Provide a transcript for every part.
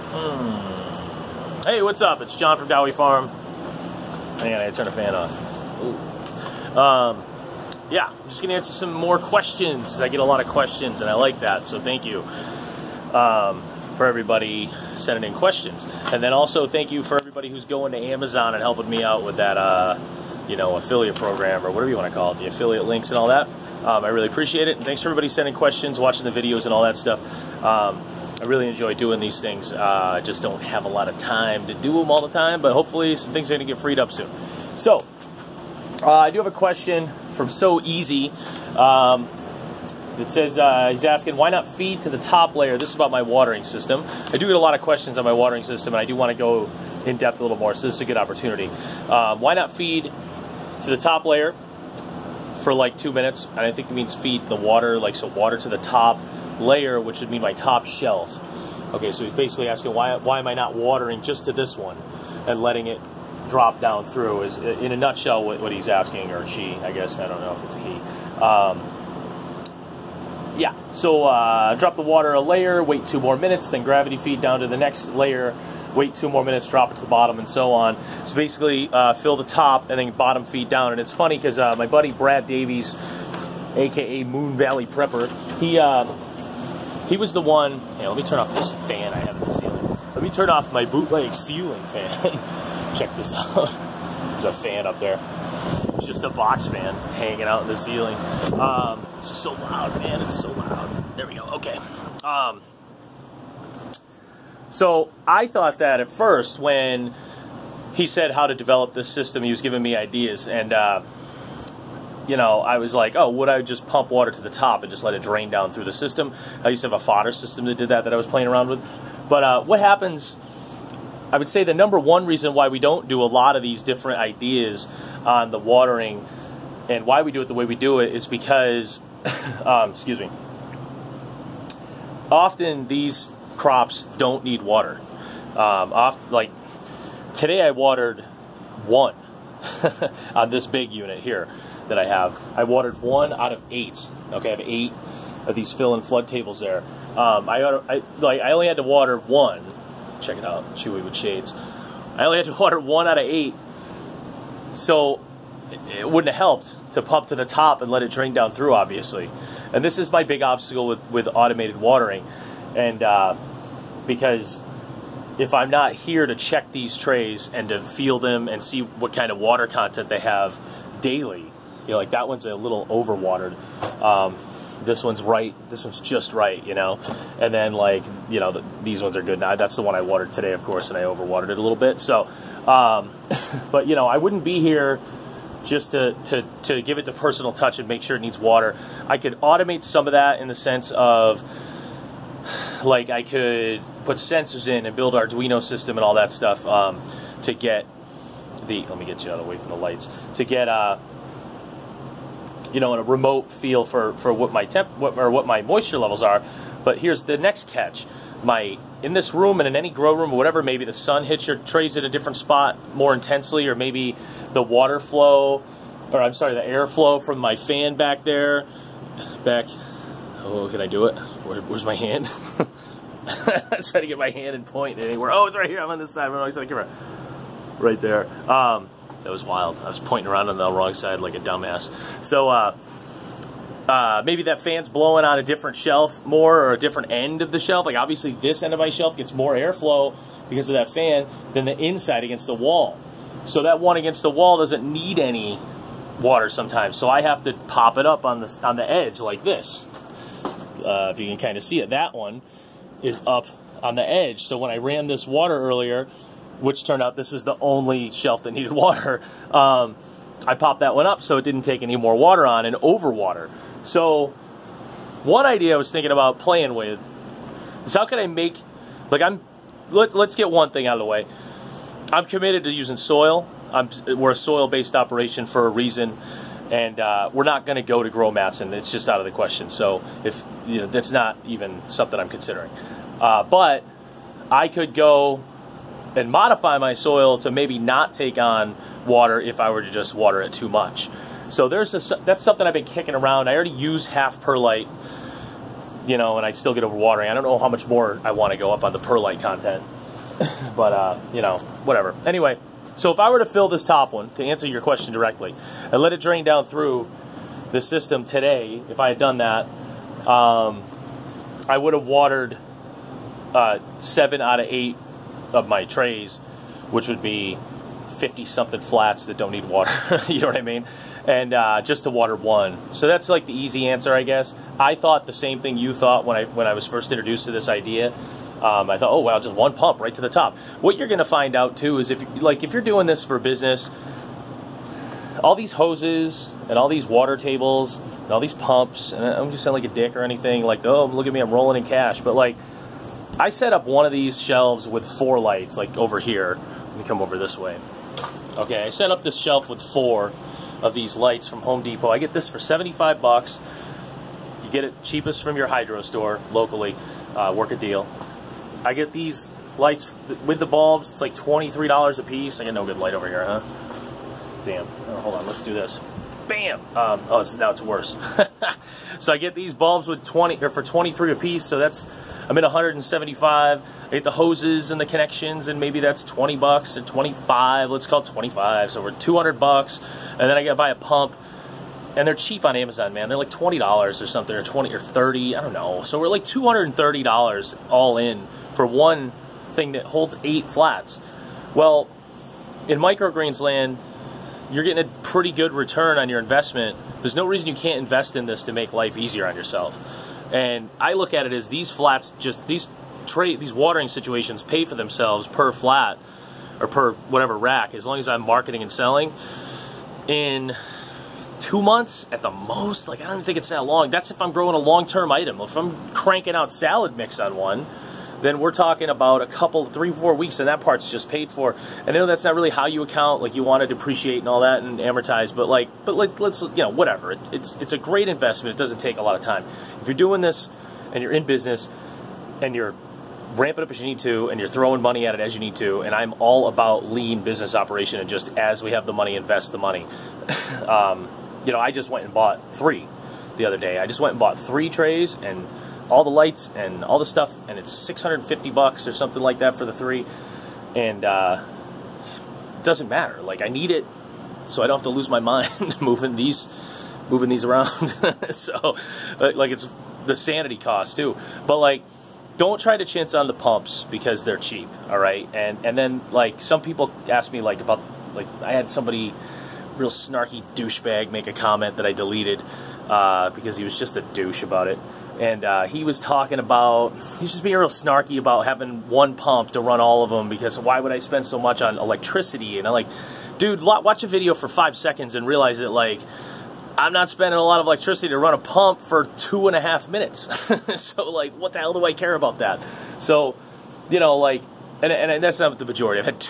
Hey, what's up? It's John from Dowie Farm. Hang on, I turn the fan off. Yeah, I'm just going to answer some more questions. I get a lot of questions, and I like that, so thank you for everybody sending in questions. And then also thank you for everybody who's going to Amazon and helping me out with that, you know, affiliate program, or whatever you want to call it, the affiliate links and all that. I really appreciate it, and thanks for everybody sending questions, watching the videos and all that stuff. I really enjoy doing these things. I just don't have a lot of time to do them all the time, but hopefully some things are going to get freed up soon. So, I do have a question from So Easy. It says, he's asking, why not feed to the top layer? This is about my watering system. I do get a lot of questions on my watering system, and I do want to go in depth a little more, so this is a good opportunity. Why not feed to the top layer for like 2 minutes? And I think it means feed the water, like so water to the top layer, which would mean my top shelf. Okay, so he's basically asking why am I not watering just to this one and letting it drop down through, is in a nutshell what he's asking, or she, I guess. I don't know if it's a he. Yeah, so drop the water a layer, wait 2 more minutes, then gravity feed down to the next layer, wait 2 more minutes, drop it to the bottom, and so on. So basically fill the top and then bottom feed down. And it's funny because my buddy Brad Davies, aka Moon Valley Prepper, he was the one. Hey, let me turn off this fan I have in the ceiling. Let me turn off my bootleg ceiling fan. Check this out. There's a fan up there. It's just a box fan hanging out in the ceiling. It's just so loud, man. It's so loud. There we go. Okay. So I thought that at first when he said how to develop this system, he was giving me ideas, and you know, I was like, oh, would I just pump water to the top and just let it drain down through the system? I used to have a fodder system that did that I was playing around with. But what happens, I would say the #1 reason why we don't do a lot of these different ideas on the watering and why we do it the way we do it is because, excuse me, often these crops don't need water. Like today I watered 1 on this big unit here that I have. I watered 1 out of 8. Okay, I have 8 of these fill and flood tables there. I only had to water 1. Check it out, Chewy with shades. I only had to water 1 out of 8, so it wouldn't have helped to pump to the top and let it drain down through, obviously. And this is my big obstacle with automated watering, and because if I'm not here to check these trays and to feel them and see what kind of water content they have daily, you know, like that one's a little overwatered. This one's right. This one's just right, you know. And then, like, you know, these ones are good. Now, that's the one I watered today, of course, and I overwatered it a little bit. So, but, you know, I wouldn't be here just to give it the personal touch and make sure it needs water. I could automate some of that in the sense of, like, I could put sensors in and build Arduino system and all that stuff to get the, let me get you out away from the lights, to get you know, a remote feel for what my what my moisture levels are. But here's the next catch: in this room and in any grow room or whatever, maybe the sun hits your trays at a different spot more intensely, or maybe the water flow, or I'm sorry, the airflow from my fan back there, oh, can I do it? Where's my hand? I was trying to get my hand and point anywhere. Oh, it's right here. I'm on this side. I'm always on the camera. Right there. That was wild. I was pointing around on the wrong side like a dumbass. So maybe that fan's blowing on a different shelf more, or a different end of the shelf. Like obviously this end of my shelf gets more airflow because of that fan than the inside against the wall. So that one against the wall doesn't need any water sometimes. So I have to pop it up on the edge like this. If you can kind of see it, that one is up on the edge. So when I ran this water earlier, which turned out this was the only shelf that needed water, I popped that one up so it didn't take any more water on and overwater. So one idea I was thinking about playing with is how can I make, like let's get one thing out of the way. I'm committed to using soil. We're a soil-based operation for a reason, and we're not going to go to grow mats, and it's just out of the question. So if you know, that's not even something I'm considering. But I could go and modify my soil to maybe not take on water if I were to just water it too much. So that's something I've been kicking around. I already use half perlite, you know, and I still get overwatering. I don't know how much more I want to go up on the perlite content. But, you know, whatever. Anyway, so if I were to fill this top one, to answer your question directly, and let it drain down through the system today, if I had done that, I would have watered 7 out of 8 of my trays, which would be 50-something flats that don't need water, you know what I mean? And just to water one. So that's like the easy answer, I guess. I thought the same thing you thought when I was first introduced to this idea. I thought, oh, wow, just one pump right to the top. What you're going to find out, too, is if you're doing this for business, all these hoses and all these water tables and all these pumps, and I don't just sound like a dick or anything, like, oh, look at me, I'm rolling in cash. But, like, I set up one of these shelves with 4 lights, like over here. Let me come over this way. Okay, I set up this shelf with 4 of these lights from Home Depot. I get this for 75 bucks. You get it cheapest from your hydro store locally. Work a deal. I get these lights with the bulbs. It's like $23 a piece. I get no good light over here, huh? Damn. Oh, hold on. Let's do this. Bam. Oh, now it's worse. So I get these bulbs with for 23 a piece. So that's I'm in 175. I get the hoses and the connections, and maybe that's 20 bucks or 25. Let's call it 25. So we're 200 bucks, and then I got to buy a pump. And they're cheap on Amazon, man. They're like $20 or something, or 20 or 30. I don't know. So we're like $230 all in for one thing that holds 8 flats. Well, in microgreens land, you're getting a pretty good return on your investment. There's no reason you can't invest in this to make life easier on yourself. And I look at it as these flats, just these watering situations pay for themselves per flat or per whatever rack, as long as I'm marketing and selling. In 2 months at the most, like I don't even think it's that long. That's if I'm growing a long-term item. If I'm cranking out salad mix on one, then we're talking about a couple, 3-4 weeks, and that part's just paid for. And I know that's not really how you account, like you want to depreciate and all that and amortize, but let's, you know, whatever. It's a great investment. It doesn't take a lot of time. If you're doing this and you're in business and you're ramping up as you need to and you're throwing money at it as you need to, and I'm all about lean business operation and just as we have the money, invest the money. You know, I just went and bought 3 the other day. I just went and bought 3 trays and all the lights and all the stuff, and it's 650 bucks or something like that for the 3. And it doesn't matter. Like, I need it so I don't have to lose my mind moving these around. So, like, it's the sanity cost too. But like, don't try to chintz on the pumps because they're cheap. All right, and then like some people ask me like about like I had somebody real snarky douchebag make a comment that I deleted because he was just a douche about it. And he was talking about, he's just being real snarky about having one pump to run all of them because why would I spend so much on electricity? And I'm like, dude, watch a video for 5 seconds and realize that, like, I'm not spending a lot of electricity to run a pump for 2.5 minutes. So, like, what the hell do I care about that? So, you know, like, and that's not the majority. I've had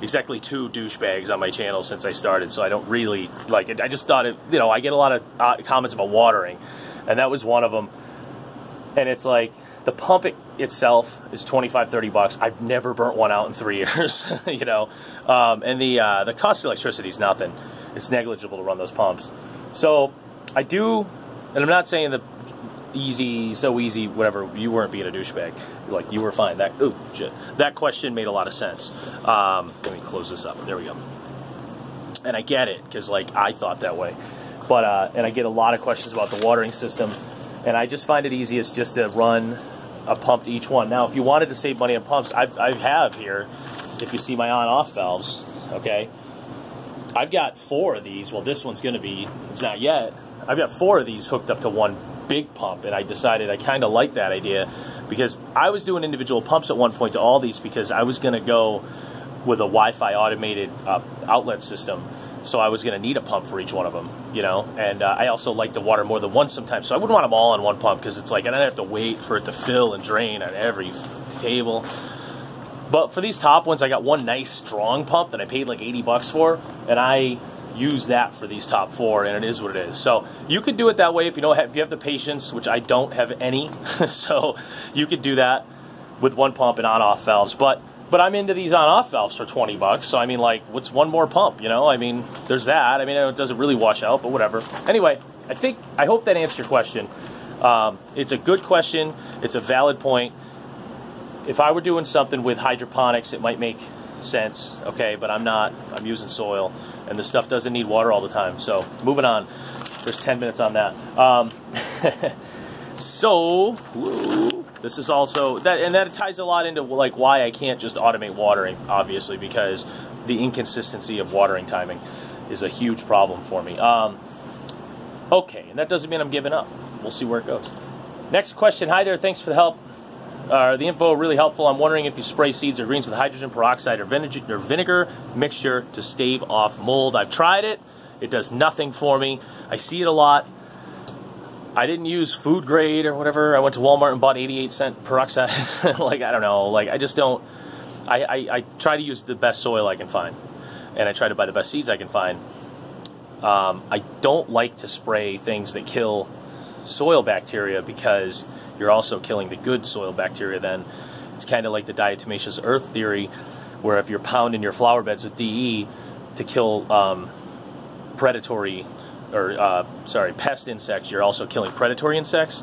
exactly two douchebags on my channel since I started, so I don't really, like, I just thought it, you know, I get a lot of comments about watering, and that was one of them. And it's like, the pump itself is 25, 30 bucks. I've never burnt one out in 3 years, you know. And the cost of electricity is nothing. It's negligible to run those pumps. So I do, and I'm not saying that so easy, whatever, you weren't being a douchebag. Like, you were fine. That question made a lot of sense. Let me close this up. There we go. And I get it, because, like, I thought that way. But, and I get a lot of questions about the watering system. And I just find it easiest just to run a pump to each one. Now, if you wanted to save money on pumps, I have here, if you see my on-off valves, okay? I've got 4 of these. Well, this one's going to be, it's not yet. I've got 4 of these hooked up to one big pump, and I decided I kind of like that idea because I was doing individual pumps at one point to all these because I was going to go with a Wi-Fi automated outlet system. So I was going to need a pump for each one of them, you know, and I also like to water more than once sometimes. So I wouldn't want them all on one pump because it's like I don't have to wait for it to fill and drain on every table. But for these top ones, I got one nice strong pump that I paid like 80 bucks for, and I use that for these top 4, and it is what it is. So you could do it that way if you don't have, if you have the patience, which I don't have any. So you could do that with one pump and on-off valves. But I'm into these on-off valves for 20 bucks. So I mean, like, what's one more pump? You know, I mean, there's that. I mean, it doesn't really wash out, but whatever. Anyway, I hope that answers your question. It's a good question. It's a valid point. if I were doing something with hydroponics, it might make sense, okay, but I'm not. I'm using soil, and the stuff doesn't need water all the time. So moving on. There's 10 minutes on that. So this is also that, and that ties a lot into like why I can't just automate watering, obviously, because the inconsistency of watering timing is a huge problem for me. Okay, and that doesn't mean I'm giving up. We'll see where it goes. Next question. Hi there. Thanks for the help. The info really helpful. I'm wondering if you spray seeds or greens with hydrogen peroxide or vinegar mixture to stave off mold. I've tried it. It does nothing for me. I see it a lot. I didn't use food grade or whatever. I went to Walmart and bought 88-cent peroxide. Like, I don't know. Like, I just don't. I try to use the best soil I can find. And I try to buy the best seeds I can find. I don't like to spray things that kill soil bacteria because you're also killing the good soil bacteria then. It's kind of like the diatomaceous earth theory, where if you're pounding your flower beds with DE to kill predatory, or pest insects, you're also killing predatory insects.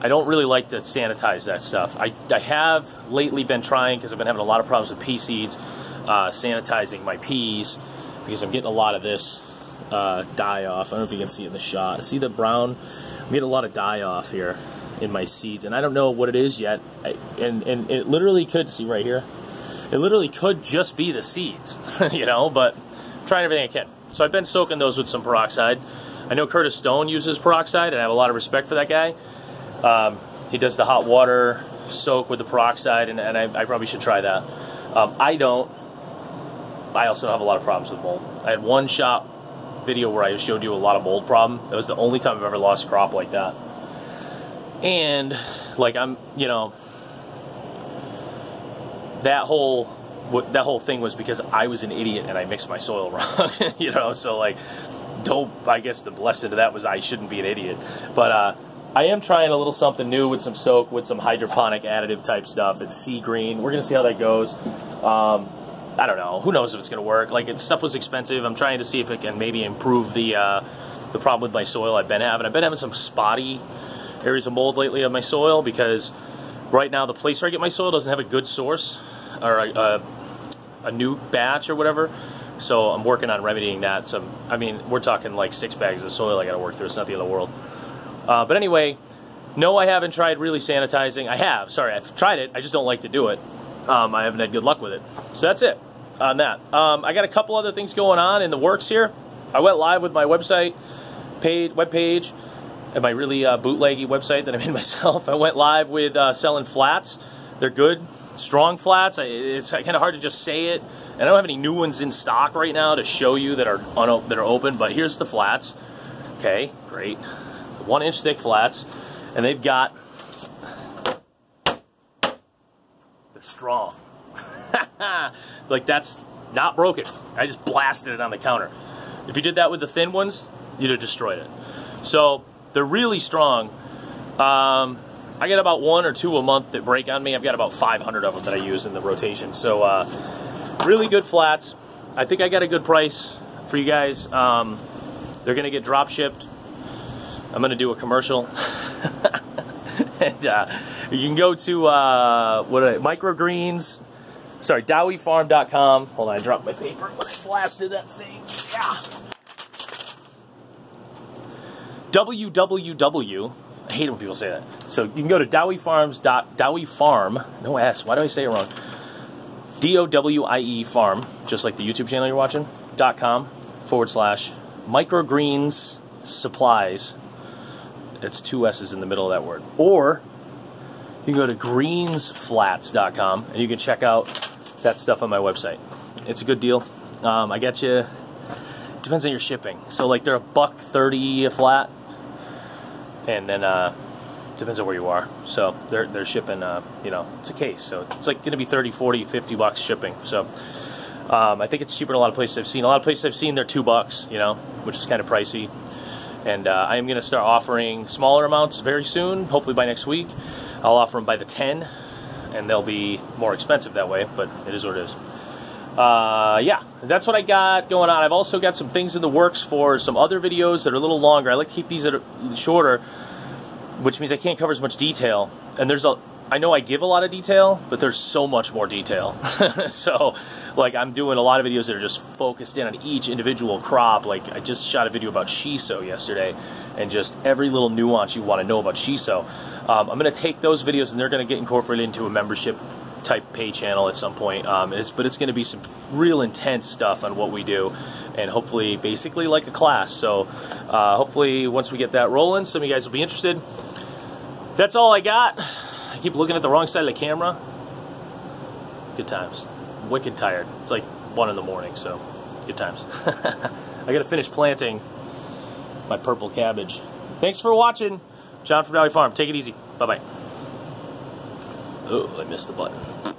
I don't really like to sanitize that stuff. I have lately been trying, because I've been having a lot of problems with pea seeds, sanitizing my peas, because I'm getting a lot of this die off. I don't know if you can see it in the shot. See the brown? I'm getting a lot of die off here in my seeds, and I don't know what it is yet. And it literally could, see right here, it literally could just be the seeds, you know, but I'm trying everything I can. So I've been soaking those with some peroxide. I know Curtis Stone uses peroxide, and I have a lot of respect for that guy. He does the hot water soak with the peroxide, and I probably should try that. I don't. I also have a lot of problems with mold. I had one shop video where I showed you a lot of mold problem. That was the only time I've ever lost crop like that. And, like, I'm, you know, that whole thing was because I was an idiot and I mixed my soil wrong, you know, so like, I guess the lesson to that was I shouldn't be an idiot. But I am trying a little something new with some soak, with some hydroponic additive type stuff. It's sea green. We're going to see how that goes. I don't know. Who knows if it's going to work. Like, stuff was expensive. I'm trying to see if it can maybe improve the problem with my soil I've been having. I've been having some spotty areas of mold lately on my soil because right now the place where I get my soil doesn't have a good source or a new batch or whatever. So I'm working on remedying that. So, I mean, we're talking like 6 bags of soil I got to work through. It's not the end of the world. But anyway, no, I haven't tried really sanitizing. I have. Sorry, I've tried it. I just don't like to do it. I haven't had good luck with it. So that's it on that. I got a couple other things going on in the works here. I went live with my website webpage and my really bootleggy website that I made myself. I went live with selling flats. They're good, strong flats. It's kind of hard to just say it. And I don't have any new ones in stock right now to show you that are open, but here's the flats. Okay, great. 1-inch thick flats. And they've got, they're strong. Like, that's not broken. I just blasted it on the counter. If you did that with the thin ones, you'd have destroyed it. So they're really strong. I get about 1 or 2 a month that break on me. I've got about 500 of them that I use in the rotation. So really good flats. I think I got a good price for you guys. They're going to get drop shipped. I'm going to do a commercial. And you can go to microgreens. Sorry, DowieFarm.com. Hold on, I dropped my paper when I blasted that thing. Yeah. www. I hate it when people say that. So you can go to DowieFarm, no S, why do I say it wrong? DOWIE Farm, just like the YouTube channel you're watching, .com/microgreens supplies. It's 2 S's in the middle of that word. Or you can go to greensflats.com and you can check out that stuff on my website. It's a good deal. I get you. It depends on your shipping. So like they're $1.30 a flat, and then depends on where you are. So they're shipping. You know, it's a case, so it's like going to be 30, 40, 50 bucks shipping. So I think it's cheaper in a lot of places I've seen. A lot of places I've seen they're $2, you know, which is kind of pricey. And I am going to start offering smaller amounts very soon, hopefully by next week. I'll offer them by the 10, and they'll be more expensive that way, but it is what it is. Yeah, that's what I got going on. I've also got some things in the works for some other videos that are a little longer. I like to keep these shorter, which means I can't cover as much detail. And there's I know I give a lot of detail, but there's so much more detail. So, like, I'm doing a lot of videos that are just focused in on each individual crop. Like, I just shot a video about shiso yesterday, and just every little nuance you want to know about shiso. I'm going to take those videos, and they're going to get incorporated into a membership type pay channel at some point. But it's going to be some real intense stuff on what we do, and hopefully, basically like a class. So, hopefully, once we get that rolling, some of you guys will be interested. That's all I got. I keep looking at the wrong side of the camera. Good times. I'm wicked tired. It's like 1 in the morning, so good times. I gotta finish planting my purple cabbage. Thanks for watching. John from Valley Farm. Take it easy. Bye-bye. Oh, I missed the button.